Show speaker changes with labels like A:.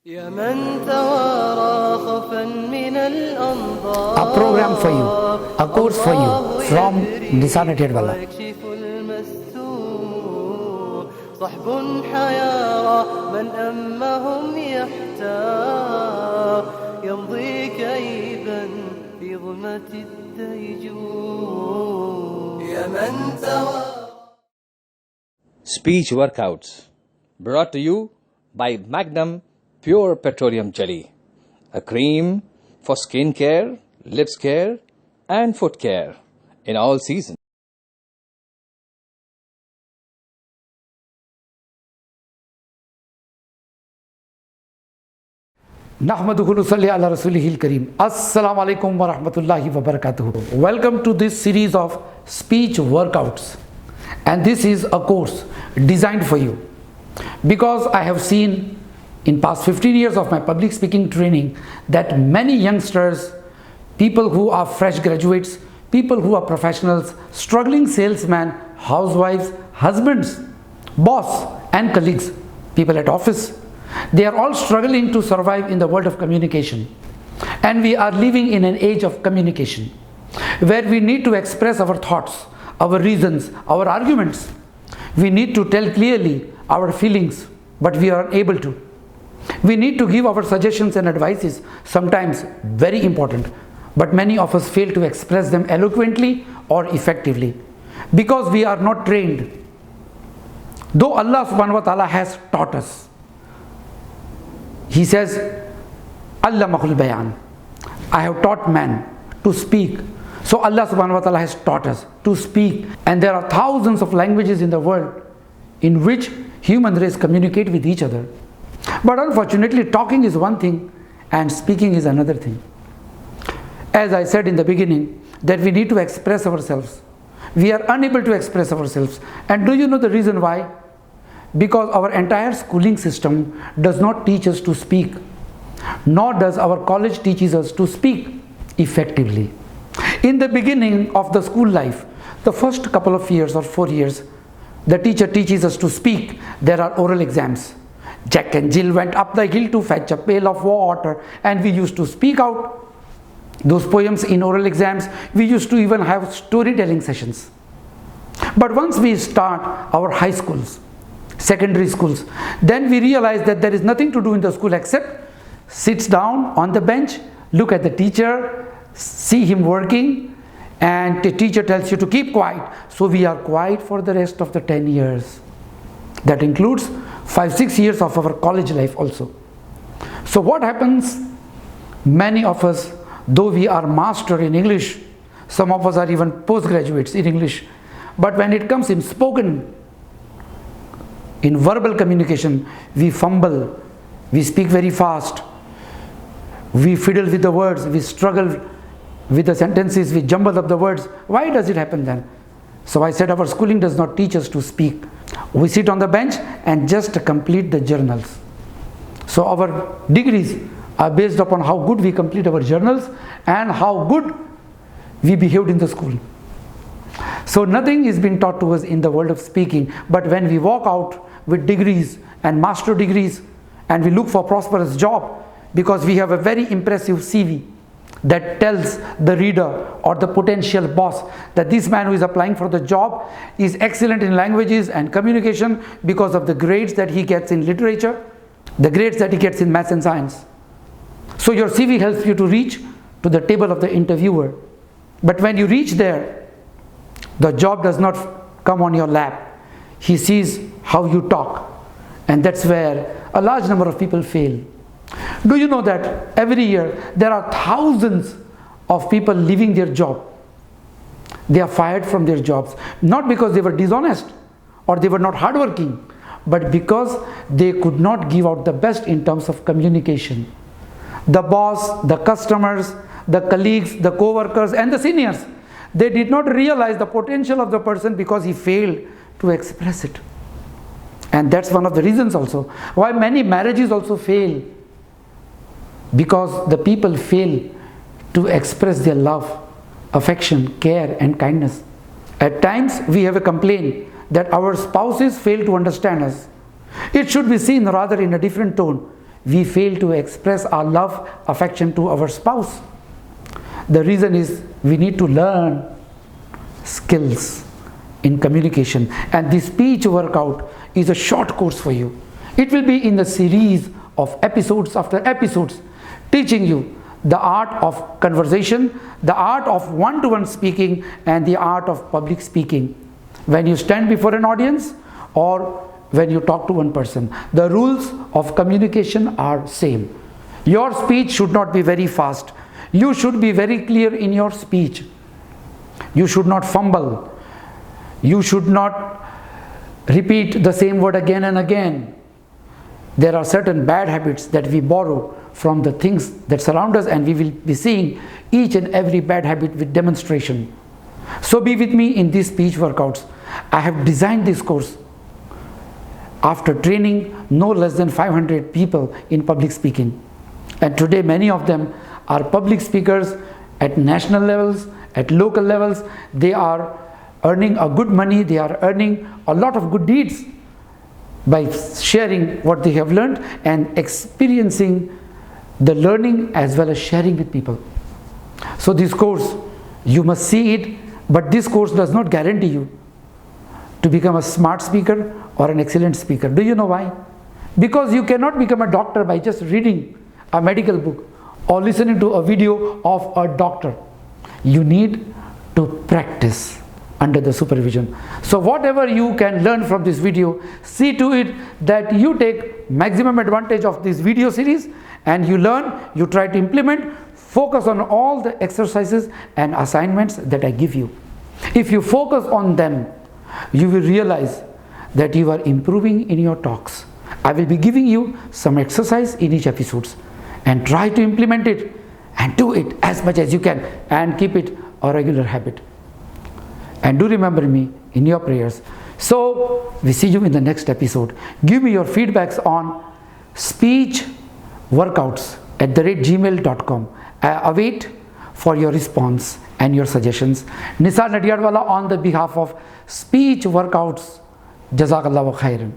A: يا من توارى خوفا من الأنظار
B: A program for you, a course for you from Nisana Tirvala.
A: ويكشف المستور صحب حيارى من أمهم يحتار يمضي كيبا في ظلمة الديجور يا من توارى.
C: Speech workouts brought to you by Magnum Pure Petroleum Jelly, a cream for skin care, lips care, and foot care in all seasons.
B: Nahmaduhu nusalli ala rasulihil kareem. Assalamu alaikum wa rahmatullahi wa barakatuhu. Welcome to this series of speech workouts. And this is a course designed for you. Because I have seen in past 15 years of my public speaking training that many youngsters, people who are fresh graduates, people who are professionals, struggling salesmen, housewives, husbands, boss and colleagues, people at office, they are all struggling to survive in the world of communication. And we are living in an age of communication where we need to express our thoughts, our reasons, our arguments. We need to tell clearly our feelings, but we are unable to. We need to give our suggestions and advices, sometimes very important, but many of us fail to express them eloquently or effectively because we are not trained. Though Allah subhanahu wa ta'ala has taught us, He says, Allamahul Bayan, I have taught man to speak. So Allah subhanahu wa ta'ala has taught us to speak. And there are thousands of languages in the world in which human race communicate with each other. But unfortunately, talking is one thing and speaking is another thing. As I said in the beginning, that we need to express ourselves. We are unable to express ourselves. And do you know the reason why? Because our entire schooling system does not teach us to speak, nor does our college teaches us to speak effectively. In the beginning of the school life, the first couple of years or 4 years, the teacher teaches us to speak. There are oral exams. Jack and Jill went up the hill to fetch a pail of water, and we used to speak out those poems in oral exams. We used to even have storytelling sessions. But once we start our high schools, secondary schools, then we realize that there is nothing to do in the school except sit down on the bench, look at the teacher, see him working, and the teacher tells you to keep quiet. So we are quiet for the rest of the 10 years. That includes 5-6 years of our college life also. So what happens? Many of us, though we are master in English, some of us are even postgraduates in English, but when it comes in spoken, in verbal communication, we fumble, we speak very fast, we fiddle with the words, we struggle with the sentences, we jumble up the words. Why does it happen then? So I said our schooling does not teach us to speak. We sit on the bench and just complete the journals. So our degrees are based upon how good we complete our journals and how good we behaved in the school. So nothing is being taught to us in the world of speaking. But when we walk out with degrees and master degrees and we look for prosperous job because we have a very impressive CV that tells the reader or the potential boss that this man who is applying for the job is excellent in languages and communication because of the grades that he gets in literature, the grades that he gets in maths and science. So your CV helps you to reach to the table of the interviewer. But when you reach there, the job does not come on your lap. He sees how you talk, and that's where a large number of people fail. Do you know that every year there are thousands of people leaving their job? They are fired from their jobs, not because they were dishonest or they were not hardworking, but because they could not give out the best in terms of communication. The boss, the customers, the colleagues, the co-workers and the seniors, they did not realize the potential of the person because he failed to express it. And that's one of the reasons also why many marriages also fail, because the people fail to express their love, affection, care and kindness. At times we have a complaint that our spouses fail to understand us. It should be seen rather in a different tone. we fail to express our love, affection to our spouse? The reason is we need to learn skills in communication, and this speech workout is a short course for you. It will be in the series of episodes after episodes, teaching you the art of conversation, the art of one-to-one speaking, and the art of public speaking. When you stand before an audience or when you talk to one person, the rules of communication are same. Your speech should not be very fast. You should be very clear in your speech. You should not fumble. You should not repeat the same word again and again. There are certain bad habits that we borrow from the things that surround us, and we will be seeing each and every bad habit with demonstration. So be with me in these speech workouts. I have designed this course after training no less than 500 people in public speaking, and today many of them are public speakers at national levels, at local levels. They are earning a good money, they are earning a lot of good deeds by sharing what they have learned and experiencing the learning as well as sharing with people. So this course, you must see it, but this course does not guarantee you to become a smart speaker or an excellent speaker. Do you know why? Because you cannot become a doctor by just reading a medical book or listening to a video of a doctor. You need to practice under the supervision. So whatever you can learn from this video, see to it that you take maximum advantage of this video series, and you learn, you try to implement, focus on all the exercises and assignments that I give you. If you focus on them, you will realize that you are improving in your talks. I will be giving you some exercise in each episodes, and try to implement it and do it as much as you can and keep it a regular habit. And do remember me in your prayers. So we see you in the next episode. Give me your feedbacks on speechworkouts@gmail.com. I await for your response and your suggestions. Nisar Nadiyadwala on the behalf of Speech Workouts. Jazakallahu khairan.